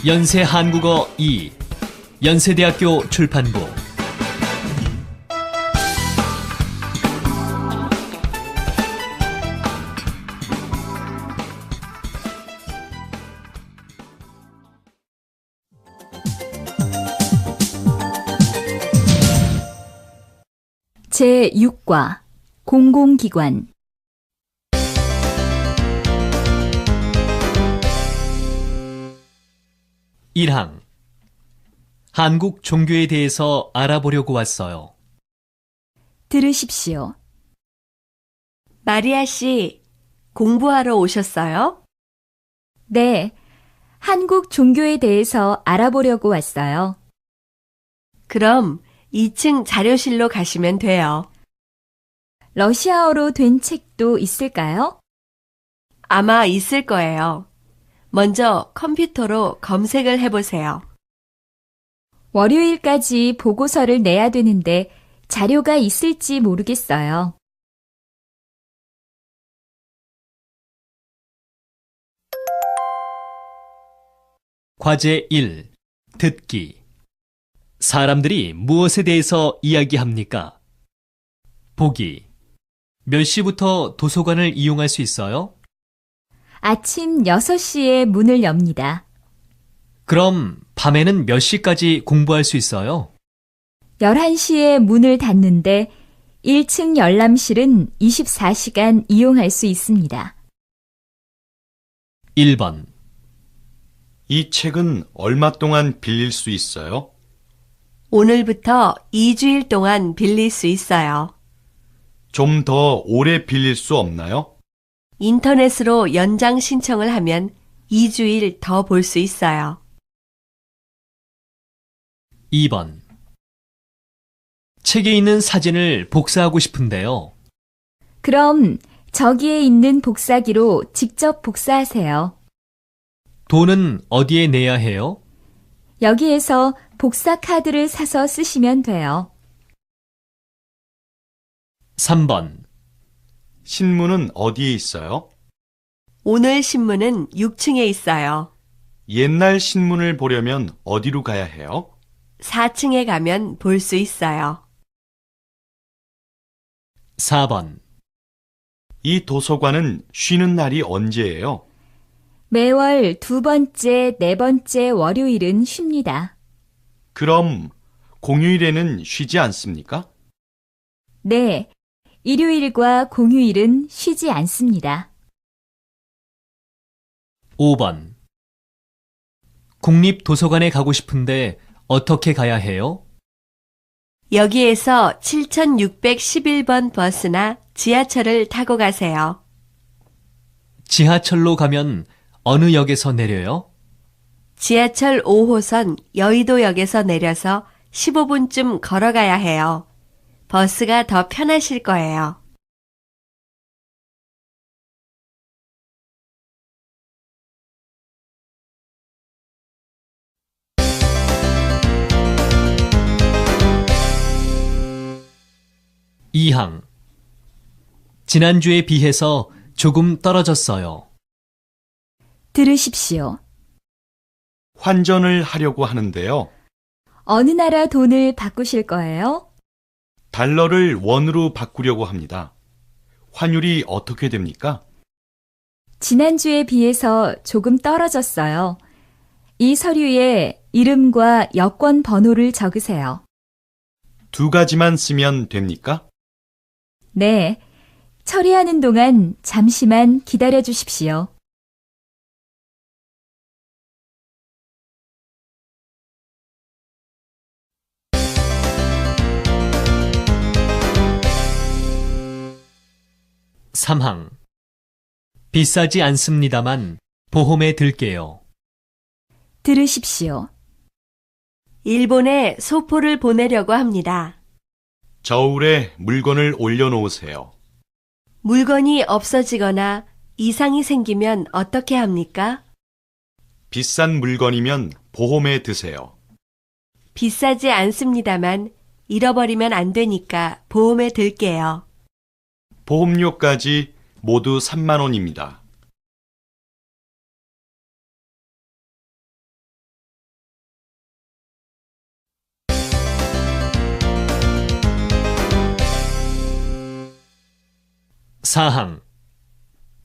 연세 한국어 2 연세대학교 출판부 제6과 공공기관 1항 한국 종교에 대해서 알아보려고 왔어요. 들으십시오. 마리아 씨, 공부하러 오셨어요? 네, 한국 종교에 대해서 알아보려고 왔어요. 그럼 2층 자료실로 가시면 돼요. 러시아어로 된 책도 있을까요? 아마 있을 거예요. 먼저 컴퓨터로 검색을 해보세요. 월요일까지 보고서를 내야 되는데 자료가 있을지 모르겠어요. 과제 1. 듣기. 사람들이 무엇에 대해서 이야기합니까? 보기. 몇 시부터 도서관을 이용할 수 있어요? 아침 6시에 문을 엽니다. 그럼 밤에는 몇 시까지 공부할 수 있어요? 11시에 문을 닫는데 1층 열람실은 24시간 이용할 수 있습니다. 1번. 이 책은 얼마 동안 빌릴 수 있어요? 오늘부터 2주일 동안 빌릴 수 있어요. 좀 더 오래 빌릴 수 없나요? 인터넷으로 연장 신청을 하면 2주일 더 볼 수 있어요. 2번. 책에 있는 사진을 복사하고 싶은데요. 그럼 저기에 있는 복사기로 직접 복사하세요. 돈은 어디에 내야 해요? 여기에서 복사 카드를 사서 쓰시면 돼요. 3번. 신문은 어디에 있어요? 오늘 신문은 6층에 있어요. 옛날 신문을 보려면 어디로 가야 해요? 4층에 가면 볼 수 있어요. 4번. 이 도서관은 쉬는 날이 언제예요? 매월 2번째, 4번째 월요일은 쉽니다. 그럼 공휴일에는 쉬지 않습니까? 네, 일요일과 공휴일은 쉬지 않습니다. 5번. 국립도서관에 가고 싶은데 어떻게 가야 해요? 여기에서 7611번 버스나 지하철을 타고 가세요. 지하철로 가면 어느 역에서 내려요? 지하철 5호선 여의도역에서 내려서 15분쯤 걸어가야 해요. 버스가 더 편하실 거예요. 이항 지난주에 비해서 조금 떨어졌어요. 들으십시오. 환전을 하려고 하는데요. 어느 나라 돈을 바꾸실 거예요? 달러를 원으로 바꾸려고 합니다. 환율이 어떻게 됩니까? 지난주에 비해서 조금 떨어졌어요. 이 서류에 이름과 여권 번호를 적으세요. 2가지만 쓰면 됩니까? 네, 처리하는 동안 잠시만 기다려 주십시오. 삼항 비싸지 않습니다만 보험에 들게요. 들으십시오. 일본에 소포를 보내려고 합니다. 저울에 물건을 올려놓으세요. 물건이 없어지거나 이상이 생기면 어떻게 합니까? 비싼 물건이면 보험에 드세요. 비싸지 않습니다만 잃어버리면 안 되니까 보험에 들게요. 보험료까지 모두 3만 원입니다. 사항.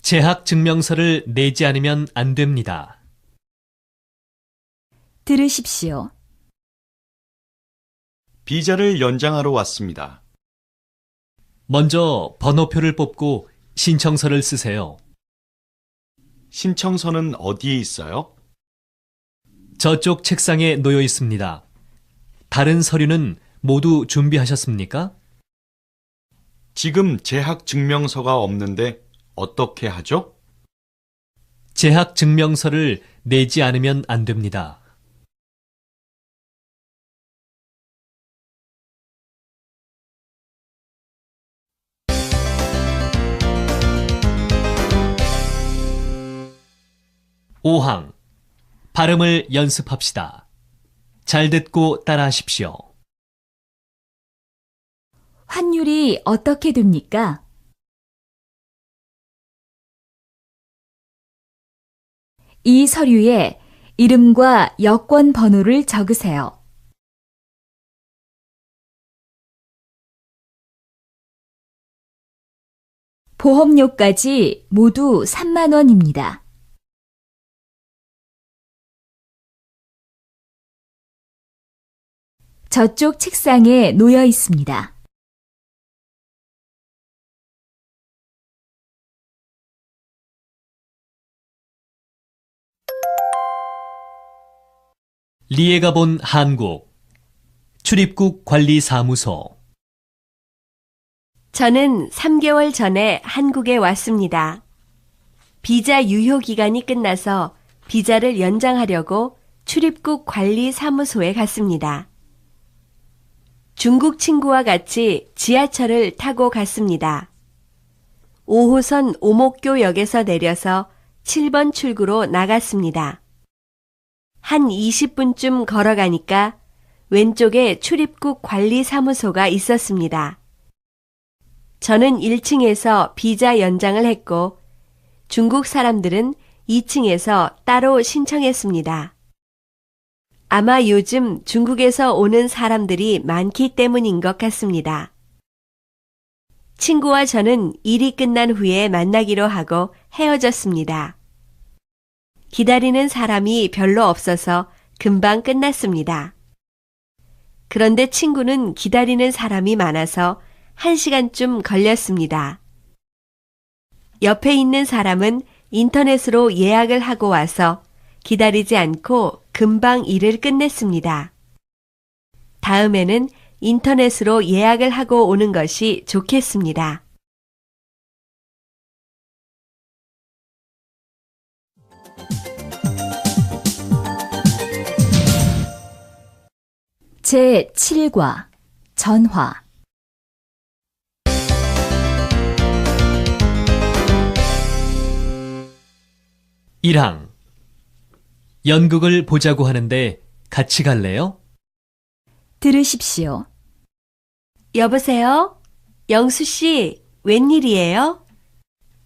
재학 증명서를 내지 않으면 안 됩니다. 들으십시오. 비자를 연장하러 왔습니다. 먼저 번호표를 뽑고 신청서를 쓰세요. 신청서는 어디에 있어요? 저쪽 책상에 놓여 있습니다. 다른 서류는 모두 준비하셨습니까? 지금 재학 증명서가 없는데 어떻게 하죠? 재학 증명서를 내지 않으면 안 됩니다. 오항 발음을 연습합시다. 잘 듣고 따라하십시오. 환율이 어떻게 됩니까? 이 서류에 이름과 여권 번호를 적으세요. 보험료까지 모두 3만 원입니다. 저쪽 책상에 놓여 있습니다. 리에가 본 한국 출입국 관리사무소. 저는 3개월 전에 한국에 왔습니다. 비자 유효 기간이 끝나서 비자를 연장하려고 출입국 관리 사무소에 갔습니다. 중국 친구와 같이 지하철을 타고 갔습니다. 5호선 오목교역에서 내려서 7번 출구로 나갔습니다. 한 20분쯤 걸어가니까 왼쪽에 출입국 관리 사무소가 있었습니다. 저는 1층에서 비자 연장을 했고 중국 사람들은 2층에서 따로 신청했습니다. 아마 요즘 중국에서 오는 사람들이 많기 때문인 것 같습니다. 친구와 저는 일이 끝난 후에 만나기로 하고 헤어졌습니다. 기다리는 사람이 별로 없어서 금방 끝났습니다. 그런데 친구는 기다리는 사람이 많아서 1시간쯤 걸렸습니다. 옆에 있는 사람은 인터넷으로 예약을 하고 와서 기다리지 않고 금방 일을 끝냈습니다. 다음에는 인터넷으로 예약을 하고 오는 것이 좋겠습니다. 제7과 전화. 일항 연극을 보자고 하는데 같이 갈래요? 들으십시오. 여보세요? 영수 씨, 웬일이에요?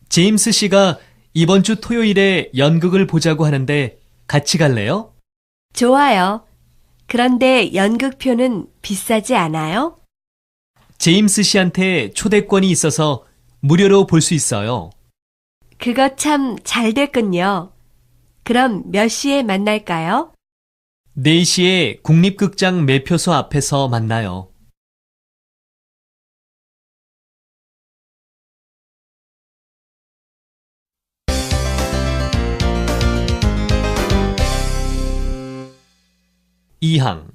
제임스 씨가 이번 주 토요일에 연극을 보자고 하는데 같이 갈래요? 좋아요. 그런데 연극표는 비싸지 않아요? 제임스 씨한테 초대권이 있어서 무료로 볼 수 있어요. 그거 참 잘 됐군요. 그럼 몇 시에 만날까요? 4시에 국립극장 매표소 앞에서 만나요. 이항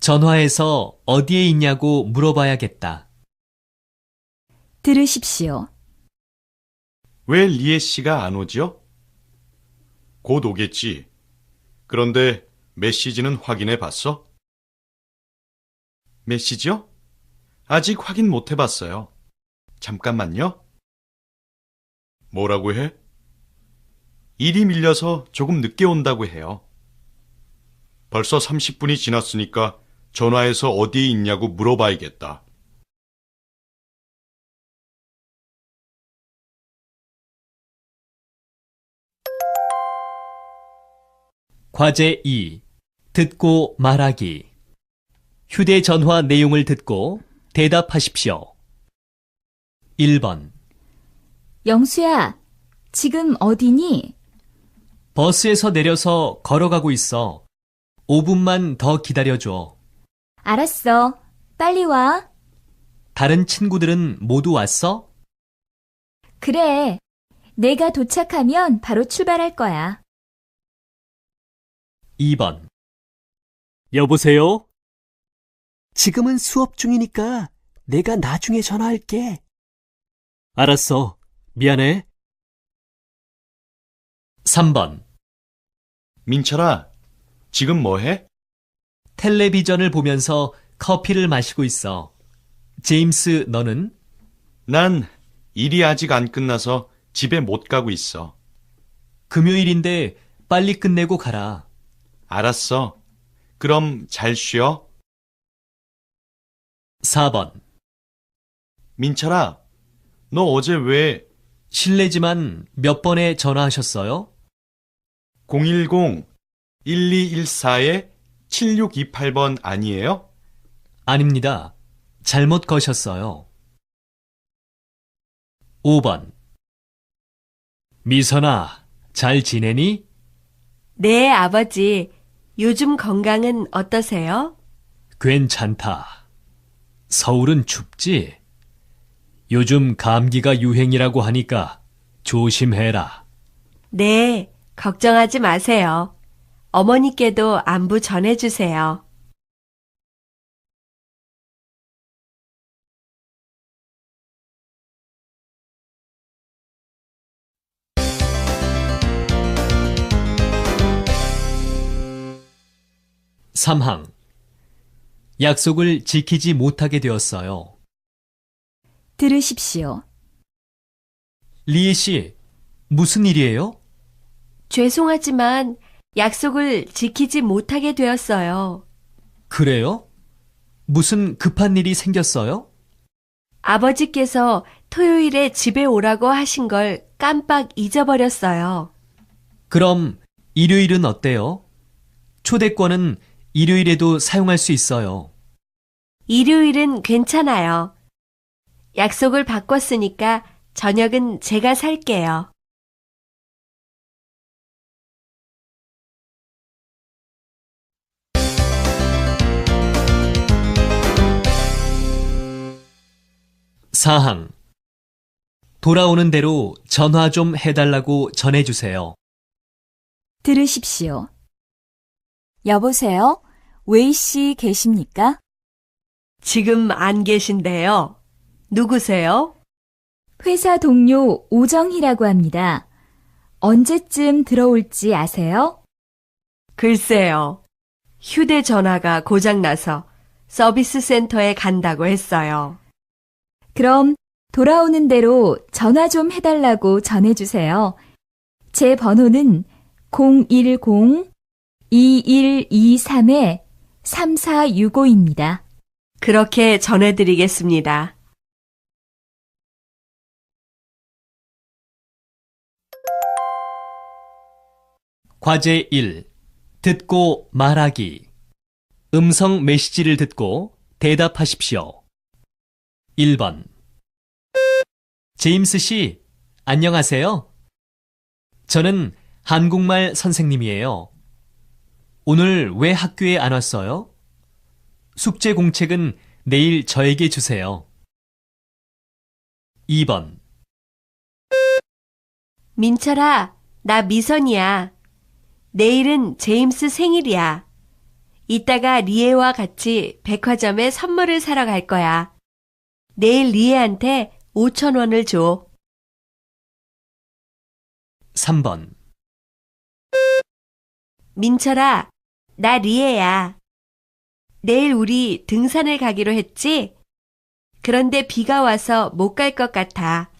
전화해서 어디에 있냐고 물어봐야겠다. 들으십시오. 왜 리에 씨가 안 오죠? 곧 오겠지. 그런데 메시지는 확인해 봤어? 메시지요? 아직 확인 못 해봤어요. 잠깐만요. 뭐라고 해? 일이 밀려서 조금 늦게 온다고 해요. 벌써 30분이 지났으니까 전화해서 어디에 있냐고 물어봐야겠다. 과제 2. 듣고 말하기. 휴대전화 내용을 듣고 대답하십시오. 1번. 영수야, 지금 어디니? 버스에서 내려서 걸어가고 있어. 5분만 더 기다려줘. 알았어. 빨리 와. 다른 친구들은 모두 왔어? 그래. 내가 도착하면 바로 출발할 거야. 2번. 여보세요? 지금은 수업 중이니까 내가 나중에 전화할게. 알았어. 미안해. 3번. 민철아, 지금 뭐 해? 텔레비전을 보면서 커피를 마시고 있어. 제임스, 너는? 난 일이 아직 안 끝나서 집에 못 가고 있어. 금요일인데 빨리 끝내고 가라. 알았어. 그럼 잘 쉬어. 4번. 민철아, 너 어제 왜 실례지만 몇 번에 전화하셨어요? 010-1214-7628번 아니에요? 아닙니다. 잘못 거셨어요. 5번. 미선아, 잘 지내니? 네, 아버지. 요즘 건강은 어떠세요? 괜찮다. 서울은 춥지? 요즘 감기가 유행이라고 하니까 조심해라. 네, 걱정하지 마세요. 어머니께도 안부 전해주세요. 삼항. 약속을 지키지 못하게 되었어요. 들으십시오. 리에 씨, 무슨 일이에요? 죄송하지만 약속을 지키지 못하게 되었어요. 그래요? 무슨 급한 일이 생겼어요? 아버지께서 토요일에 집에 오라고 하신 걸 깜빡 잊어버렸어요. 그럼 일요일은 어때요? 초대권은 일요일에도 사용할 수 있어요. 일요일은 괜찮아요. 약속을 바꿨으니까 저녁은 제가 살게요. 사항. 돌아오는 대로 전화 좀 해달라고 전해주세요. 들으십시오. 여보세요? 웨이 씨 계십니까? 지금 안 계신데요. 누구세요? 회사 동료 오정희라고 합니다. 언제쯤 들어올지 아세요? 글쎄요. 휴대전화가 고장나서 서비스 센터에 간다고 했어요. 그럼 돌아오는 대로 전화 좀 해달라고 전해주세요. 제 번호는 010-2123-3465입니다. 그렇게 전해드리겠습니다. 과제 1. 듣고 말하기. 음성 메시지를 듣고 대답하십시오. 1번. 제임스 씨, 안녕하세요. 저는 한국말 선생님이에요. 오늘 왜 학교에 안 왔어요? 숙제 공책은 내일 저에게 주세요. 2번. 민철아, 나 미선이야. 내일은 제임스 생일이야. 이따가 리에와 같이 백화점에 선물을 사러 갈 거야. 내일 리에한테 5,000원을 줘. 3번. 민철아, 나 리에야. 내일 우리 등산을 가기로 했지? 그런데 비가 와서 못 갈 것 같아.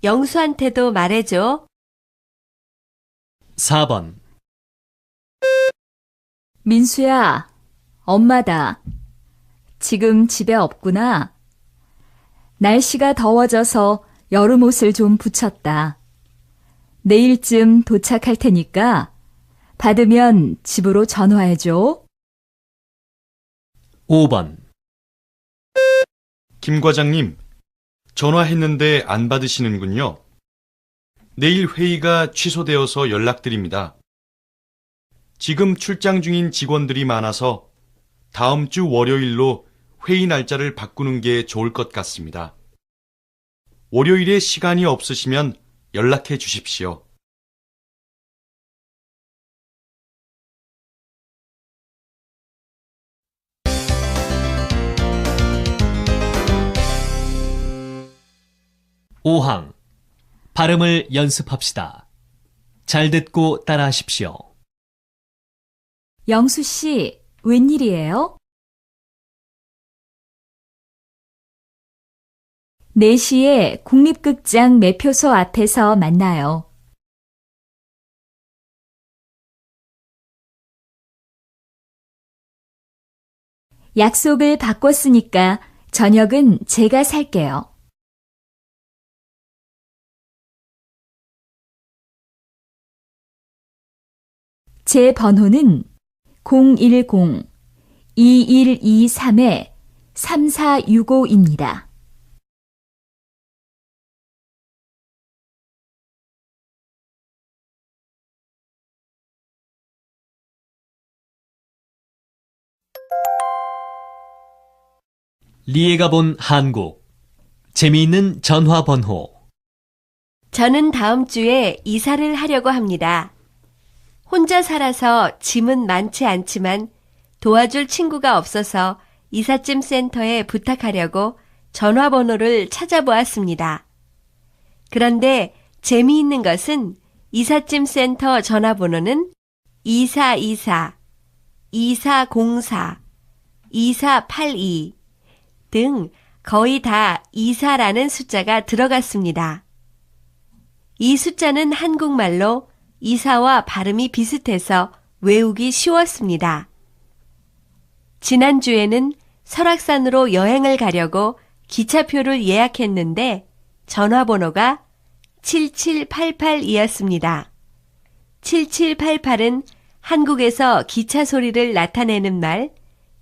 영수한테도 말해줘. 4번. 민수야, 엄마다. 지금 집에 없구나. 날씨가 더워져서 여름 옷을 좀 붙였다. 내일쯤 도착할 테니까 받으면 집으로 전화해줘. 5번. 김 과장님, 전화했는데 안 받으시는군요. 내일 회의가 취소되어서 연락드립니다. 지금 출장 중인 직원들이 많아서 다음 주 월요일로 회의 날짜를 바꾸는 게 좋을 것 같습니다. 월요일에 시간이 없으시면 연락해 주십시오. 오항 발음을 연습합시다. 잘 듣고 따라하십시오. 영수 씨, 웬일이에요? 4시에 국립극장 매표소 앞에서 만나요. 약속을 바꿨으니까 저녁은 제가 살게요. 제 번호는 010-2123-3465입니다. 리에가 본 한국. 재미있는 전화 번호. 저는 다음 주에 이사를 하려고 합니다. 혼자 살아서 짐은 많지 않지만 도와줄 친구가 없어서 이삿짐 센터에 부탁하려고 전화번호를 찾아보았습니다. 그런데 재미있는 것은 이삿짐 센터 전화번호는 2424, 2404, 2482 등 거의 다 24라는 숫자가 들어갔습니다. 이 숫자는 한국말로 이사와 발음이 비슷해서 외우기 쉬웠습니다. 지난주에는 설악산으로 여행을 가려고 기차표를 예약했는데 전화번호가 7788이었습니다. 7788은 한국에서 기차 소리를 나타내는 말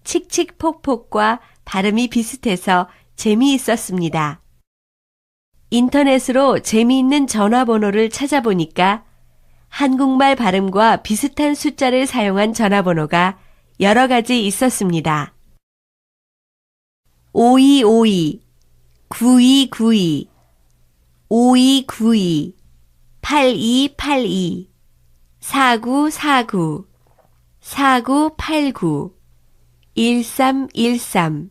칙칙폭폭과 발음이 비슷해서 재미있었습니다. 인터넷으로 재미있는 전화번호를 찾아보니까 한국말 발음과 비슷한 숫자를 사용한 전화번호가 여러 가지 있었습니다. 5252, 9292, 5292, 8282, 4949, 4989, 1313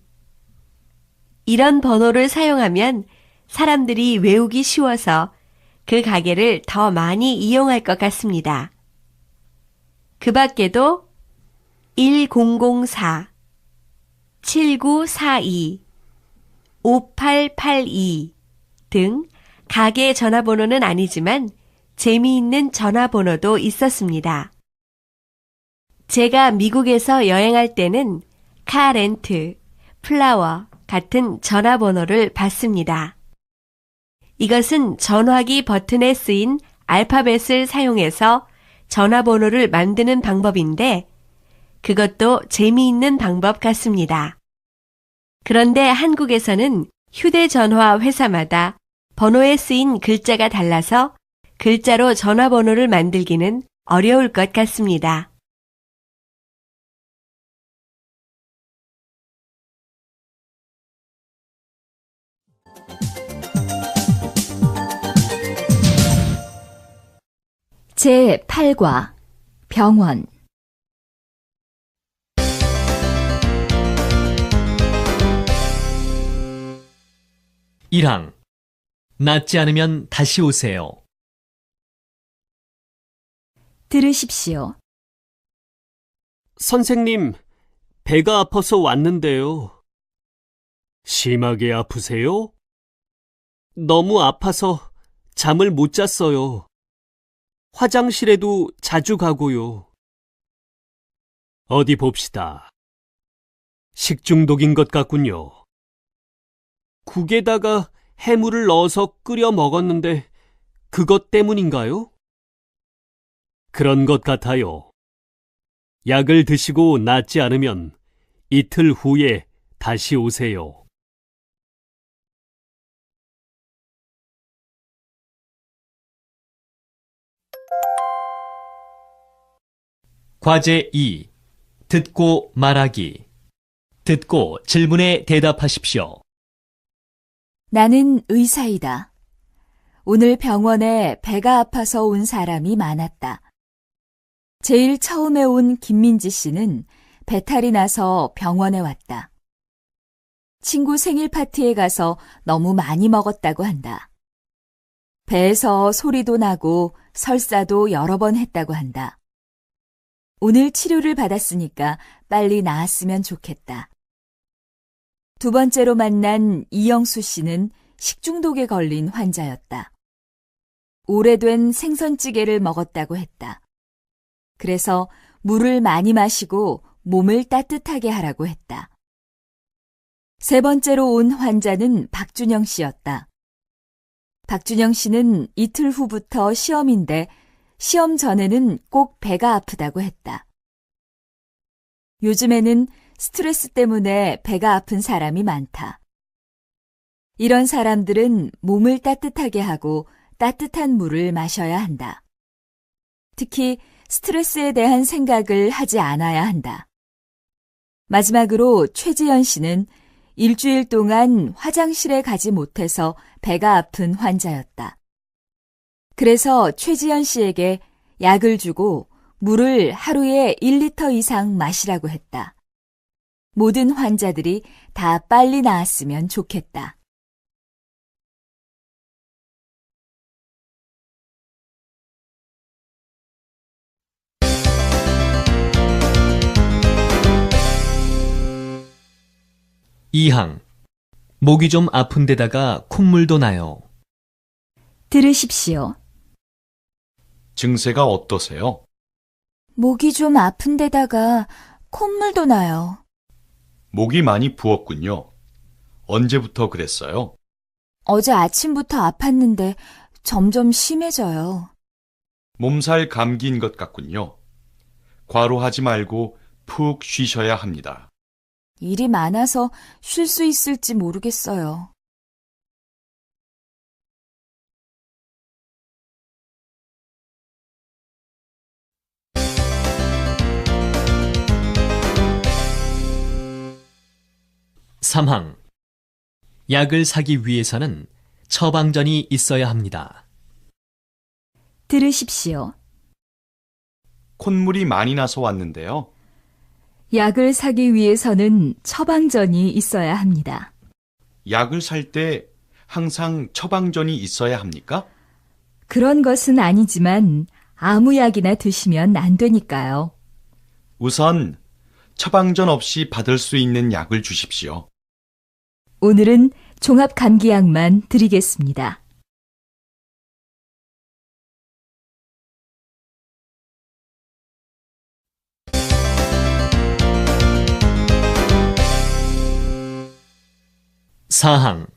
이런 번호를 사용하면 사람들이 외우기 쉬워서 그 가게를 더 많이 이용할 것 같습니다. 그 밖에도 1004, 7942, 5882 등 가게 전화번호는 아니지만 재미있는 전화번호도 있었습니다. 제가 미국에서 여행할 때는 카렌트, 플라워 같은 전화번호를 받습니다. 이것은 전화기 버튼에 쓰인 알파벳을 사용해서 전화번호를 만드는 방법인데 그것도 재미있는 방법 같습니다. 그런데 한국에서는 휴대전화 회사마다 번호에 쓰인 글자가 달라서 글자로 전화번호를 만들기는 어려울 것 같습니다. 제8과 병원. 1항. 낫지 않으면 다시 오세요. 들으십시오. 선생님, 배가 아파서 왔는데요. 심하게 아프세요? 너무 아파서 잠을 못 잤어요. 화장실에도 자주 가고요. 어디 봅시다. 식중독인 것 같군요. 국에다가 해물을 넣어서 끓여 먹었는데 그것 때문인가요? 그런 것 같아요. 약을 드시고 낫지 않으면 이틀 후에 다시 오세요. 과제 2. 듣고 말하기. 듣고 질문에 대답하십시오. 나는 의사이다. 오늘 병원에 배가 아파서 온 사람이 많았다. 제일 처음에 온 김민지 씨는 배탈이 나서 병원에 왔다. 친구 생일 파티에 가서 너무 많이 먹었다고 한다. 배에서 소리도 나고 설사도 여러 번 했다고 한다. 오늘 치료를 받았으니까 빨리 나았으면 좋겠다. 두 번째로 만난 이영수 씨는 식중독에 걸린 환자였다. 오래된 생선찌개를 먹었다고 했다. 그래서 물을 많이 마시고 몸을 따뜻하게 하라고 했다. 세 번째로 온 환자는 박준영 씨였다. 박준영 씨는 이틀 후부터 시험인데 시험 전에는 꼭 배가 아프다고 했다. 요즘에는 스트레스 때문에 배가 아픈 사람이 많다. 이런 사람들은 몸을 따뜻하게 하고 따뜻한 물을 마셔야 한다. 특히 스트레스에 대한 생각을 하지 않아야 한다. 마지막으로 최지연 씨는 일주일 동안 화장실에 가지 못해서 배가 아픈 환자였다. 그래서 최지연 씨에게 약을 주고 물을 하루에 1리터 이상 마시라고 했다. 모든 환자들이 다 빨리 나았으면 좋겠다. 이항. 목이 좀 아픈 데다가 콧물도 나요. 들으십시오. 증세가 어떠세요? 목이 좀 아픈 데다가 콧물도 나요. 목이 많이 부었군요. 언제부터 그랬어요? 어제 아침부터 아팠는데 점점 심해져요. 몸살 감기인 것 같군요. 과로하지 말고 푹 쉬셔야 합니다. 일이 많아서 쉴 수 있을지 모르겠어요. 삼항. 약을 사기 위해서는 처방전이 있어야 합니다. 들으십시오. 콧물이 많이 나서 왔는데요. 약을 사기 위해서는 처방전이 있어야 합니다. 약을 살 때 항상 처방전이 있어야 합니까? 그런 것은 아니지만 아무 약이나 드시면 안 되니까요. 우선 처방전 없이 받을 수 있는 약을 주십시오. 오늘은 종합감기약만 드리겠습니다. 사항.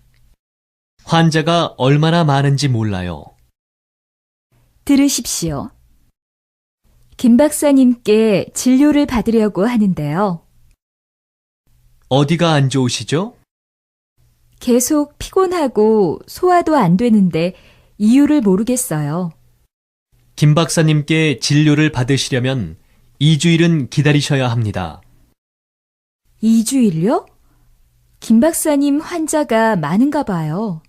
환자가 얼마나 많은지 몰라요. 들으십시오. 김 박사님께 진료를 받으려고 하는데요. 어디가 안 좋으시죠? 계속 피곤하고 소화도 안 되는데 이유를 모르겠어요. 김 박사님께 진료를 받으시려면 2주일은 기다리셔야 합니다. 2주일요? 김 박사님 환자가 많은가 봐요.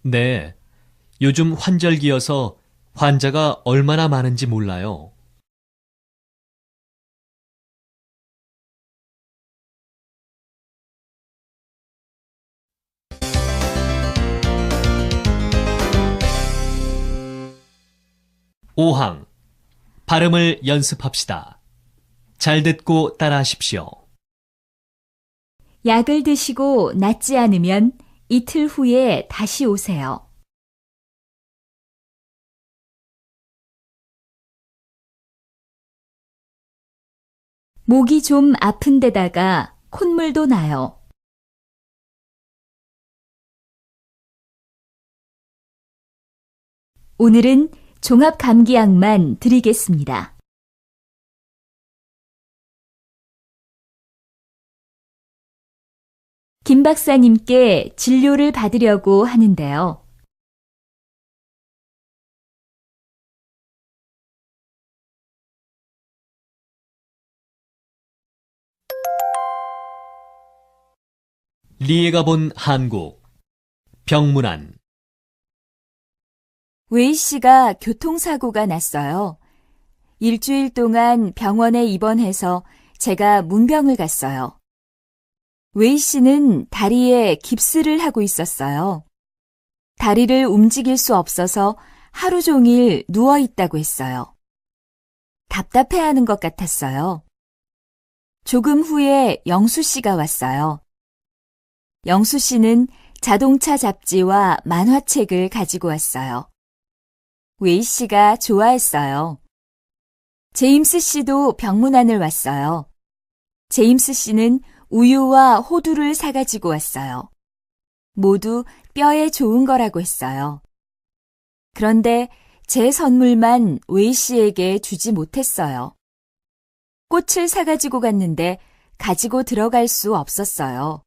네. 요즘 환절기여서 환자가 얼마나 많은지 몰라요. 오항. 발음을 연습합시다. 잘 듣고 따라하십시오. 약을 드시고 낫지 않으면 이틀 후에 다시 오세요. 목이 좀 아픈 데다가 콧물도 나요. 오늘은 종합감기약만 드리겠습니다. 김 박사님께 진료를 받으려고 하는데요. 리에가 본 한국. 병문안. 웨이 씨가 교통사고가 났어요. 일주일 동안 병원에 입원해서 제가 문병을 갔어요. 웨이 씨는 다리에 깁스를 하고 있었어요. 다리를 움직일 수 없어서 하루 종일 누워 있다고 했어요. 답답해하는 것 같았어요. 조금 후에 영수 씨가 왔어요. 영수 씨는 자동차 잡지와 만화책을 가지고 왔어요. 웨이 씨가 좋아했어요. 제임스 씨도 병문안을 왔어요. 제임스 씨는 우유와 호두를 사가지고 왔어요. 모두 뼈에 좋은 거라고 했어요. 그런데 제 선물만 웨이 씨에게 주지 못했어요. 꽃을 사가지고 갔는데 가지고 들어갈 수 없었어요.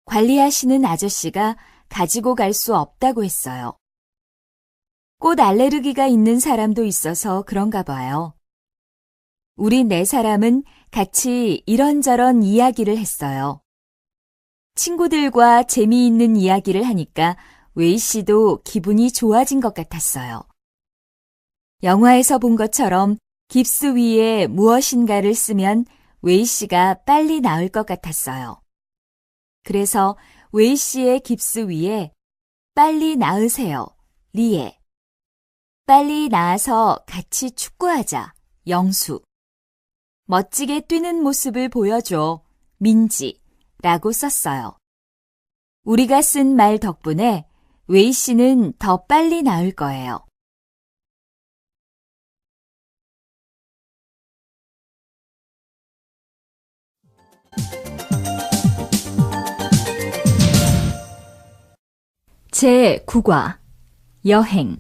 관리하시는 아저씨가 가지고 갈 수 없다고 했어요. 꽃 알레르기가 있는 사람도 있어서 그런가 봐요. 우리 네 사람은 같이 이런저런 이야기를 했어요. 친구들과 재미있는 이야기를 하니까 웨이 씨도 기분이 좋아진 것 같았어요. 영화에서 본 것처럼 깁스 위에 무엇인가를 쓰면 웨이 씨가 빨리 나을 것 같았어요. 그래서 웨이 씨의 깁스 위에 빨리 나으세요, 리에. 빨리 나아서 같이 축구하자, 영수. 멋지게 뛰는 모습을 보여줘, 민지. 라고 썼어요. 우리가 쓴 말 덕분에 웨이 씨는 더 빨리 나을 거예요. 제9과 여행.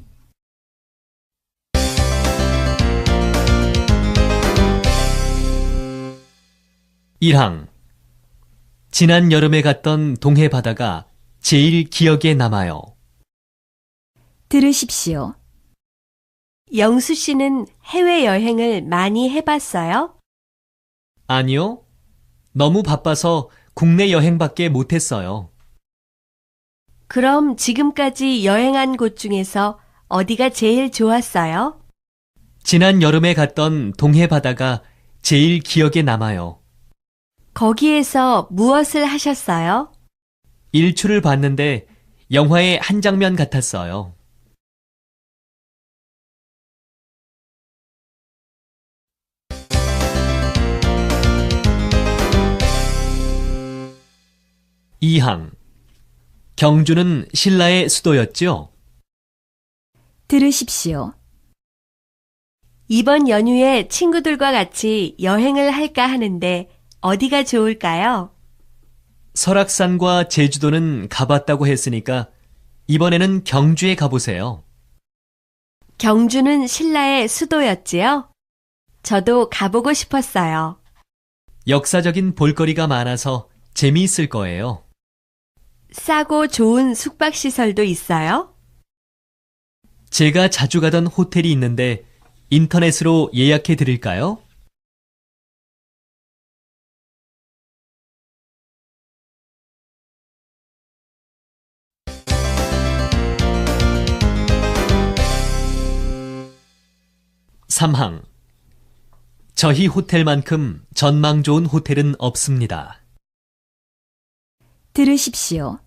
1항. 지난 여름에 갔던 동해 바다가 제일 기억에 남아요. 들으십시오. 영수 씨는 해외여행을 많이 해봤어요? 아니요. 너무 바빠서 국내 여행밖에 못했어요. 그럼 지금까지 여행한 곳 중에서 어디가 제일 좋았어요? 지난 여름에 갔던 동해 바다가 제일 기억에 남아요. 거기에서 무엇을 하셨어요? 일출을 봤는데 영화의 한 장면 같았어요. 이항. 경주는 신라의 수도였죠? 들으십시오. 이번 연휴에 친구들과 같이 여행을 할까 하는데 어디가 좋을까요? 설악산과 제주도는 가봤다고 했으니까 이번에는 경주에 가보세요. 경주는 신라의 수도였지요? 저도 가보고 싶었어요. 역사적인 볼거리가 많아서 재미있을 거예요. 싸고 좋은 숙박시설도 있어요? 제가 자주 가던 호텔이 있는데 인터넷으로 예약해 드릴까요? 삼항. 저희 호텔만큼 전망 좋은 호텔은 없습니다. 들으십시오.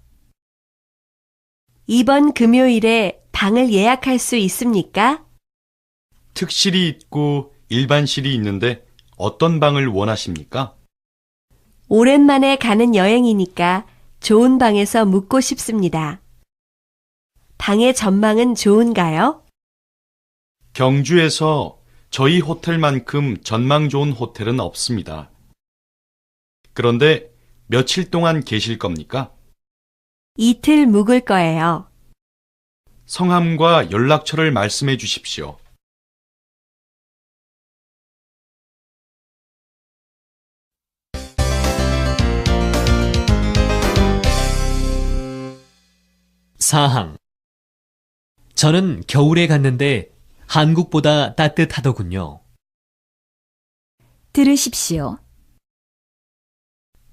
이번 금요일에 방을 예약할 수 있습니까? 특실이 있고 일반실이 있는데 어떤 방을 원하십니까? 오랜만에 가는 여행이니까 좋은 방에서 묵고 싶습니다. 방의 전망은 좋은가요? 경주에서 저희 호텔만큼 전망 좋은 호텔은 없습니다. 그런데 며칠 동안 계실 겁니까? 이틀 묵을 거예요. 성함과 연락처를 말씀해 주십시오. 사항. 저는 겨울에 갔는데 한국보다 따뜻하더군요. 들으십시오.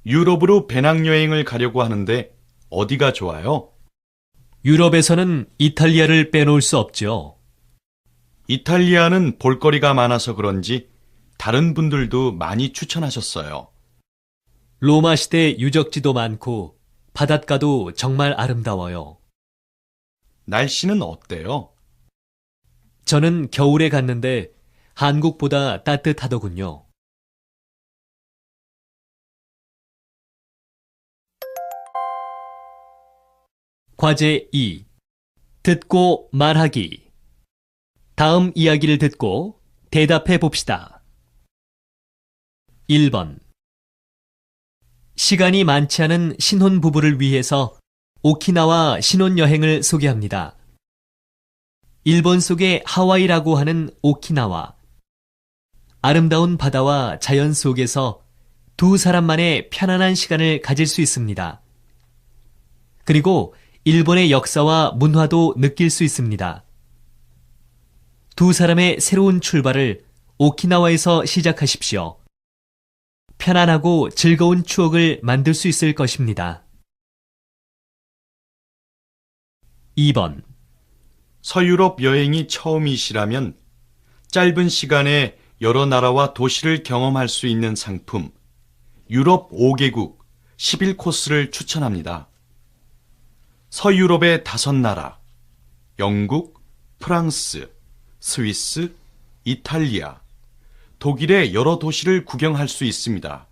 유럽으로 배낭여행을 가려고 하는데 어디가 좋아요? 유럽에서는 이탈리아를 빼놓을 수 없죠. 이탈리아는 볼거리가 많아서 그런지 다른 분들도 많이 추천하셨어요. 로마 시대 유적지도 많고 바닷가도 정말 아름다워요. 날씨는 어때요? 저는 겨울에 갔는데 한국보다 따뜻하더군요. 과제 2. 듣고 말하기. 다음 이야기를 듣고 대답해 봅시다. 1번. 시간이 많지 않은 신혼부부를 위해서 오키나와 신혼여행을 소개합니다. 일본 속의 하와이라고 하는 오키나와. 아름다운 바다와 자연 속에서 두 사람만의 편안한 시간을 가질 수 있습니다. 그리고 일본의 역사와 문화도 느낄 수 있습니다. 두 사람의 새로운 출발을 오키나와에서 시작하십시오. 편안하고 즐거운 추억을 만들 수 있을 것입니다. 2번. 서유럽 여행이 처음이시라면 짧은 시간에 여러 나라와 도시를 경험할 수 있는 상품, 유럽 5개국 11코스를 추천합니다. 서유럽의 5나라, 영국, 프랑스, 스위스, 이탈리아, 독일의 여러 도시를 구경할 수 있습니다.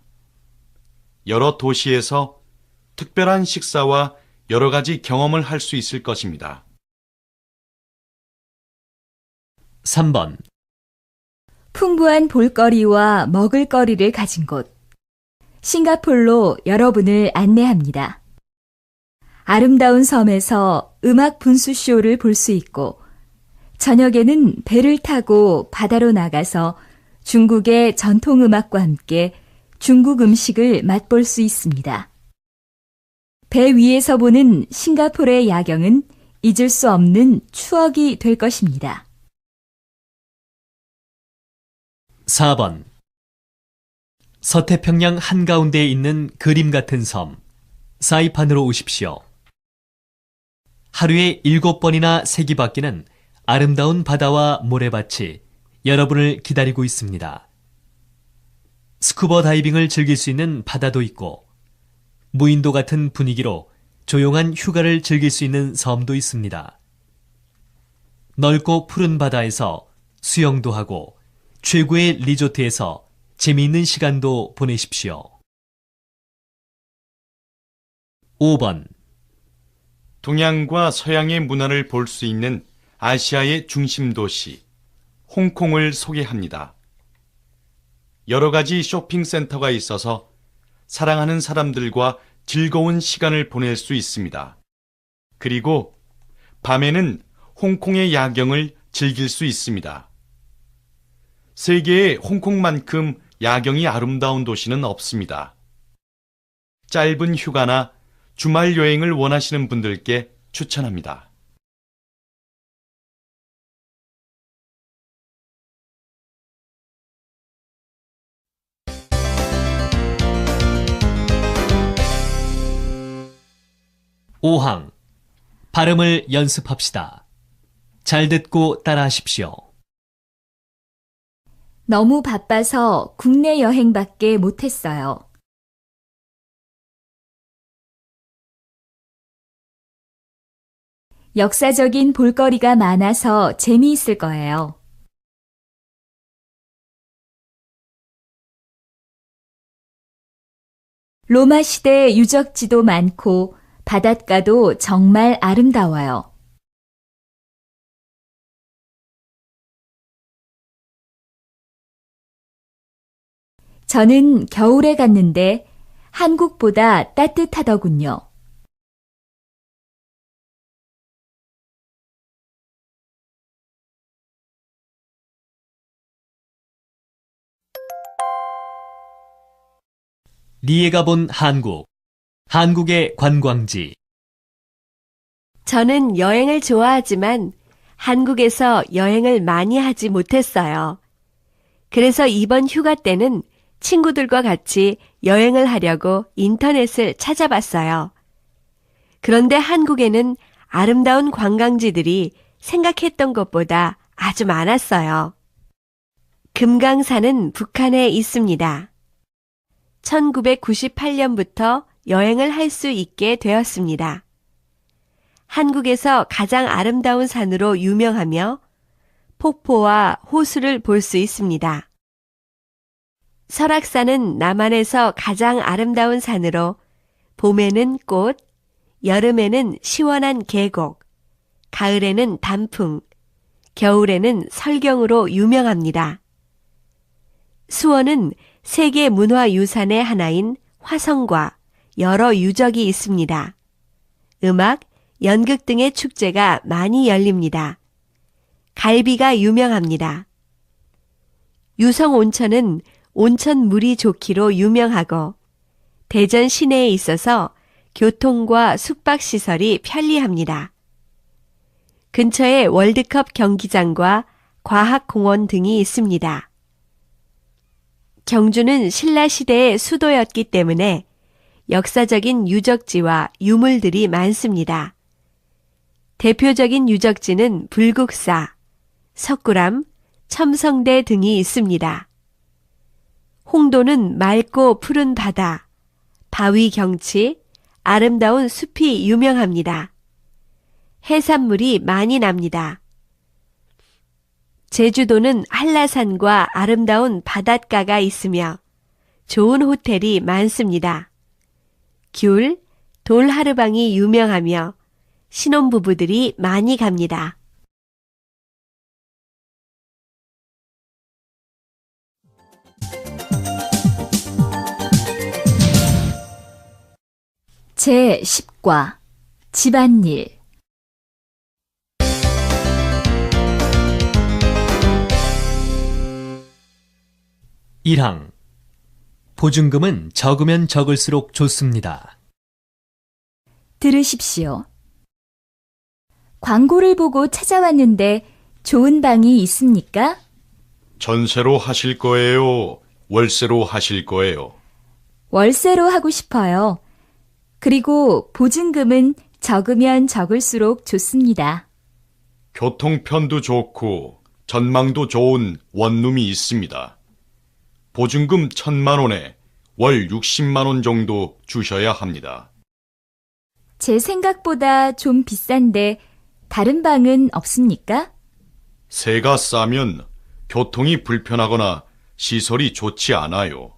여러 도시에서 특별한 식사와 여러 가지 경험을 할 수 있을 것입니다. 3번. 풍부한 볼거리와 먹을거리를 가진 곳. 싱가폴로 여러분을 안내합니다. 아름다운 섬에서 음악 분수쇼를 볼 수 있고, 저녁에는 배를 타고 바다로 나가서 중국의 전통음악과 함께 중국 음식을 맛볼 수 있습니다. 배 위에서 보는 싱가포르의 야경은 잊을 수 없는 추억이 될 것입니다. 4번. 서태평양 한가운데에 있는 그림 같은 섬, 사이판으로 오십시오. 하루에 7번이나 세기바뀌는 아름다운 바다와 모래밭이 여러분을 기다리고 있습니다. 스쿠버 다이빙을 즐길 수 있는 바다도 있고, 무인도 같은 분위기로 조용한 휴가를 즐길 수 있는 섬도 있습니다. 넓고 푸른 바다에서 수영도 하고 최고의 리조트에서 재미있는 시간도 보내십시오. 5번. 동양과 서양의 문화를 볼 수 있는 아시아의 중심 도시, 홍콩을 소개합니다. 여러 가지 쇼핑센터가 있어서 사랑하는 사람들과 즐거운 시간을 보낼 수 있습니다. 그리고 밤에는 홍콩의 야경을 즐길 수 있습니다. 세계에 홍콩만큼 야경이 아름다운 도시는 없습니다. 짧은 휴가나 주말 여행을 원하시는 분들께 추천합니다. 5항. 발음을 연습합시다. 잘 듣고 따라하십시오. 너무 바빠서 국내 여행밖에 못했어요. 역사적인 볼거리가 많아서 재미있을 거예요. 로마 시대 유적지도 많고 바닷가도 정말 아름다워요. 저는 겨울에 갔는데 한국보다 따뜻하더군요. 리에가 본 한국. 한국의 관광지. 저는 여행을 좋아하지만 한국에서 여행을 많이 하지 못했어요. 그래서 이번 휴가 때는 친구들과 같이 여행을 하려고 인터넷을 찾아봤어요. 그런데 한국에는 아름다운 관광지들이 생각했던 것보다 아주 많았어요. 금강산은 북한에 있습니다. 1998년부터 여행을 할 수 있게 되었습니다. 한국에서 가장 아름다운 산으로 유명하며 폭포와 호수를 볼 수 있습니다. 설악산은 남한에서 가장 아름다운 산으로 봄에는 꽃, 여름에는 시원한 계곡, 가을에는 단풍, 겨울에는 설경으로 유명합니다. 수원은 세계 문화유산의 하나인 화성과 여러 유적이 있습니다. 음악, 연극 등의 축제가 많이 열립니다. 갈비가 유명합니다. 유성 온천은 온천 물이 좋기로 유명하고 대전 시내에 있어서 교통과 숙박시설이 편리합니다. 근처에 월드컵 경기장과 과학공원 등이 있습니다. 경주는 신라시대의 수도였기 때문에 역사적인 유적지와 유물들이 많습니다. 대표적인 유적지는 불국사, 석굴암, 첨성대 등이 있습니다. 홍도는 맑고 푸른 바다, 바위 경치, 아름다운 숲이 유명합니다. 해산물이 많이 납니다. 제주도는 한라산과 아름다운 바닷가가 있으며 좋은 호텔이 많습니다. 귤, 돌하르방이 유명하며 신혼부부들이 많이 갑니다. 제10과 집안일 1항 보증금은 적으면 적을수록 좋습니다. 들으십시오. 광고를 보고 찾아왔는데 좋은 방이 있습니까? 전세로 하실 거예요? 월세로 하실 거예요? 월세로 하고 싶어요. 그리고 보증금은 적으면 적을수록 좋습니다. 교통편도 좋고 전망도 좋은 원룸이 있습니다. 보증금 1,000만 원에 월 60만 원 정도 주셔야 합니다. 제 생각보다 좀 비싼데 다른 방은 없습니까? 세가 싸면 교통이 불편하거나 시설이 좋지 않아요.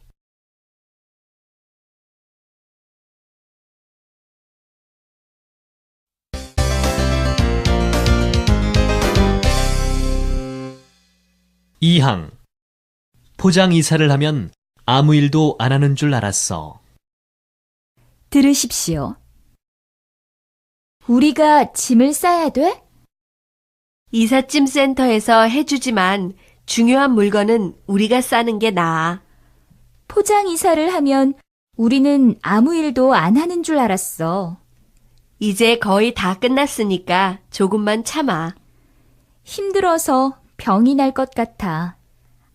이항 포장 이사를 하면 아무 일도 안 하는 줄 알았어. 들으십시오. 우리가 짐을 싸야 돼? 이삿짐 센터에서 해주지만 중요한 물건은 우리가 싸는 게 나아. 포장 이사를 하면 우리는 아무 일도 안 하는 줄 알았어. 이제 거의 다 끝났으니까 조금만 참아. 힘들어서 병이 날 것 같아.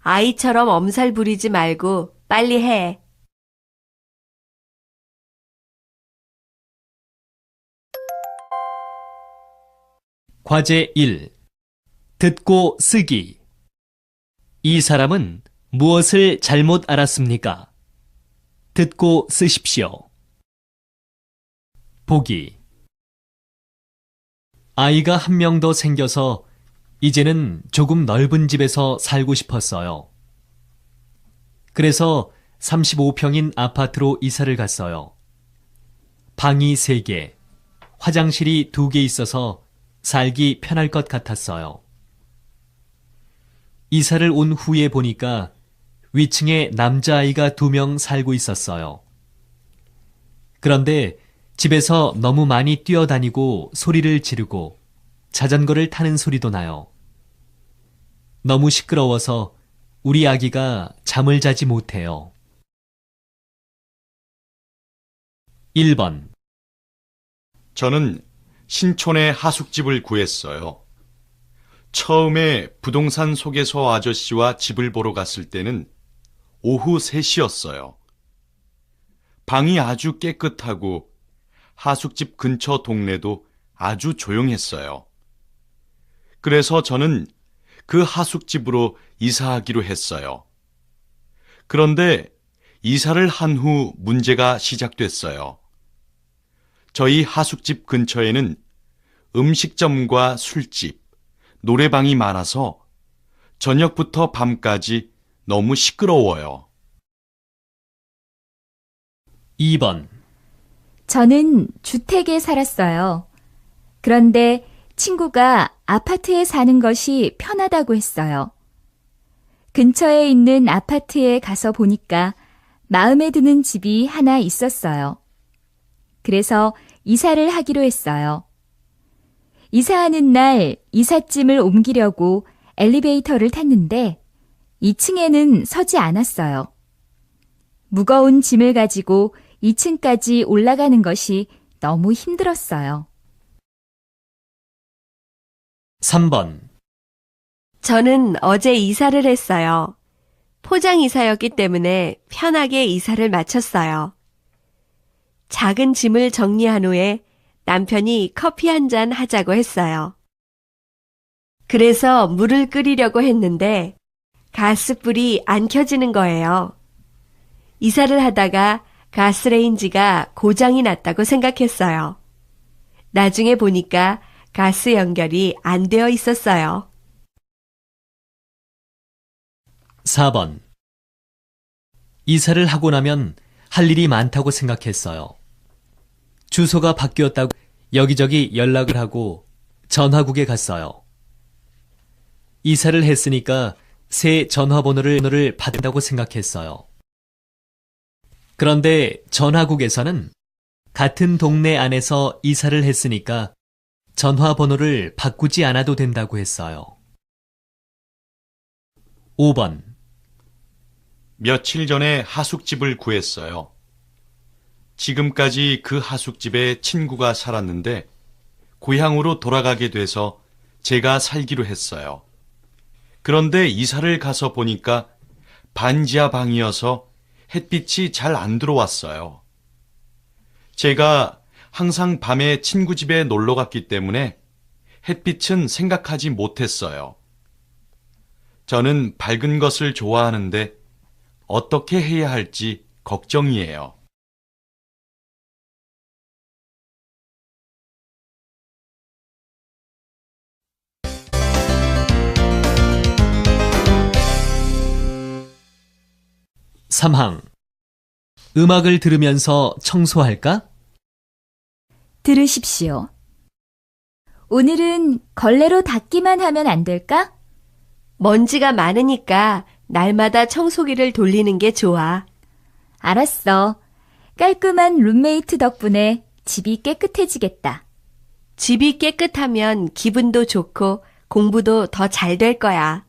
아이처럼 엄살 부리지 말고 빨리 해. 과제 1. 듣고 쓰기. 이 사람은 무엇을 잘못 알았습니까? 듣고 쓰십시오. 보기. 아이가 한 명 더 생겨서 이제는 조금 넓은 집에서 살고 싶었어요. 그래서 35평인 아파트로 이사를 갔어요. 방이 3개, 화장실이 2개 있어서 살기 편할 것 같았어요. 이사를 온 후에 보니까 위층에 남자아이가 2명 살고 있었어요. 그런데 집에서 너무 많이 뛰어다니고 소리를 지르고 자전거를 타는 소리도 나요. 너무 시끄러워서 우리 아기가 잠을 자지 못해요. 1번. 저는 신촌에 하숙집을 구했어요. 처음에 부동산 소개소 아저씨와 집을 보러 갔을 때는 오후 3시였어요. 방이 아주 깨끗하고 하숙집 근처 동네도 아주 조용했어요. 그래서 저는 그 하숙집으로 이사하기로 했어요. 그런데 이사를 한 후 문제가 시작됐어요. 저희 하숙집 근처에는 음식점과 술집, 노래방이 많아서 저녁부터 밤까지 너무 시끄러워요. 2번. 저는 주택에 살았어요. 그런데 친구가 아파트에 사는 것이 편하다고 했어요. 근처에 있는 아파트에 가서 보니까 마음에 드는 집이 하나 있었어요. 그래서 이사를 하기로 했어요. 이사하는 날 이삿짐을 옮기려고 엘리베이터를 탔는데 2층에는 서지 않았어요. 무거운 짐을 가지고 2층까지 올라가는 것이 너무 힘들었어요. 3번. 저는 어제 이사를 했어요. 포장 이사였기 때문에 편하게 이사를 마쳤어요. 작은 짐을 정리한 후에 남편이 커피 한 잔 하자고 했어요. 그래서 물을 끓이려고 했는데 가스불이 안 켜지는 거예요. 이사를 하다가 가스레인지가 고장이 났다고 생각했어요. 나중에 보니까 가스 연결이 안 되어 있었어요. 4번. 이사를 하고 나면 할 일이 많다고 생각했어요. 주소가 바뀌었다고 여기저기 연락을 하고 전화국에 갔어요. 이사를 했으니까 새 전화번호를 받는다고 생각했어요. 그런데 전화국에서는 같은 동네 안에서 이사를 했으니까 전화번호를 바꾸지 않아도 된다고 했어요. 5번. 며칠 전에 하숙집을 구했어요. 지금까지 그 하숙집에 친구가 살았는데 고향으로 돌아가게 돼서 제가 살기로 했어요. 그런데 이사를 가서 보니까 반지하 방이어서 햇빛이 잘 안 들어왔어요. 제가 항상 밤에 친구 집에 놀러 갔기 때문에 햇빛은 생각하지 못했어요. 저는 밝은 것을 좋아하는데 어떻게 해야 할지 걱정이에요. 3항. 음악을 들으면서 청소할까? 들으십시오. 오늘은 걸레로 닦기만 하면 안 될까? 먼지가 많으니까 날마다 청소기를 돌리는 게 좋아. 알았어. 깔끔한 룸메이트 덕분에 집이 깨끗해지겠다. 집이 깨끗하면 기분도 좋고 공부도 더 잘 될 거야.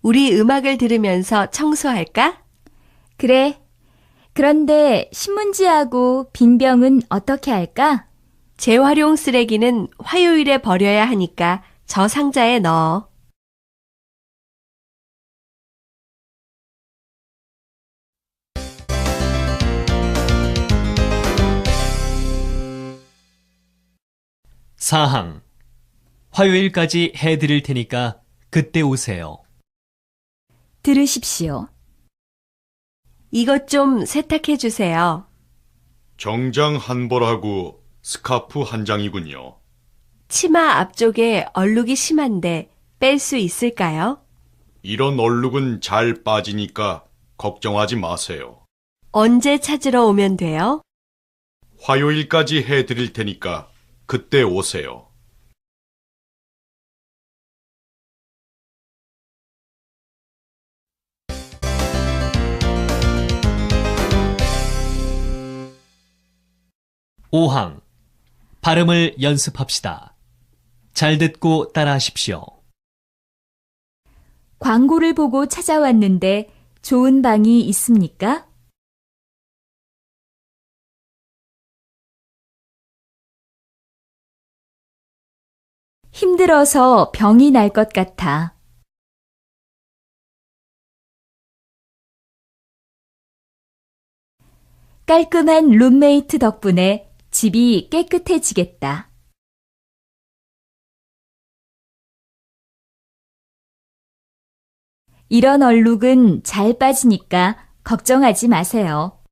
우리 음악을 들으면서 청소할까? 그래. 그런데 신문지하고 빈병은 어떻게 할까? 재활용 쓰레기는 화요일에 버려야 하니까 저 상자에 넣어. 4항. 화요일까지 해드릴 테니까 그때 오세요. 들으십시오. 이것 좀 세탁해 주세요. 정장 한 벌하고 스카프 한 장이군요. 치마 앞쪽에 얼룩이 심한데 뺄 수 있을까요? 이런 얼룩은 잘 빠지니까 걱정하지 마세요. 언제 찾으러 오면 돼요? 화요일까지 해드릴 테니까 그때 오세요. 5항. 발음을 연습합시다. 잘 듣고 따라하십시오. 광고를 보고 찾아왔는데 좋은 방이 있습니까? 힘들어서 병이 날 것 같아. 깔끔한 룸메이트 덕분에 집이 깨끗해지겠다. 이런 얼룩은 잘 빠지니까 걱정하지 마세요.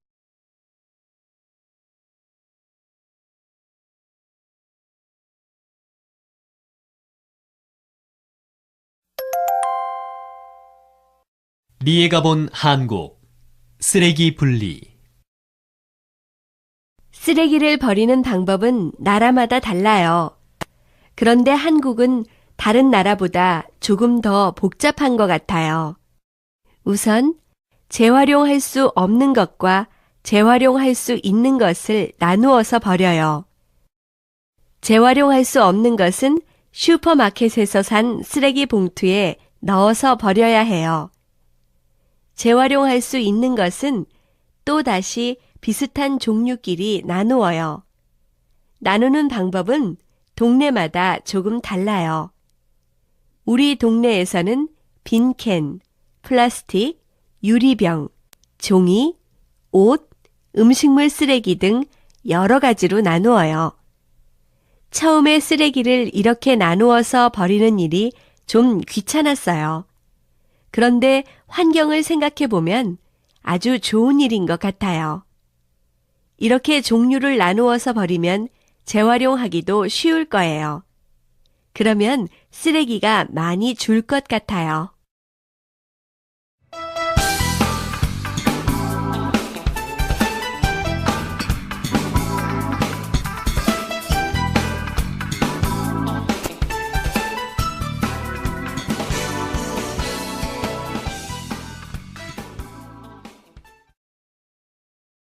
리에가 본 한국 쓰레기 분리. 쓰레기를 버리는 방법은 나라마다 달라요. 그런데 한국은 다른 나라보다 조금 더 복잡한 것 같아요. 우선 재활용할 수 없는 것과 재활용할 수 있는 것을 나누어서 버려요. 재활용할 수 없는 것은 슈퍼마켓에서 산 쓰레기 봉투에 넣어서 버려야 해요. 재활용할 수 있는 것은 또 다시 비슷한 종류끼리 나누어요. 나누는 방법은 동네마다 조금 달라요. 우리 동네에서는 빈캔, 플라스틱, 유리병, 종이, 옷, 음식물 쓰레기 등 여러 가지로 나누어요. 처음에 쓰레기를 이렇게 나누어서 버리는 일이 좀 귀찮았어요. 그런데 환경을 생각해 보면 아주 좋은 일인 것 같아요. 이렇게 종류를 나누어서 버리면 재활용하기도 쉬울 거예요. 그러면 쓰레기가 많이 줄 것 같아요.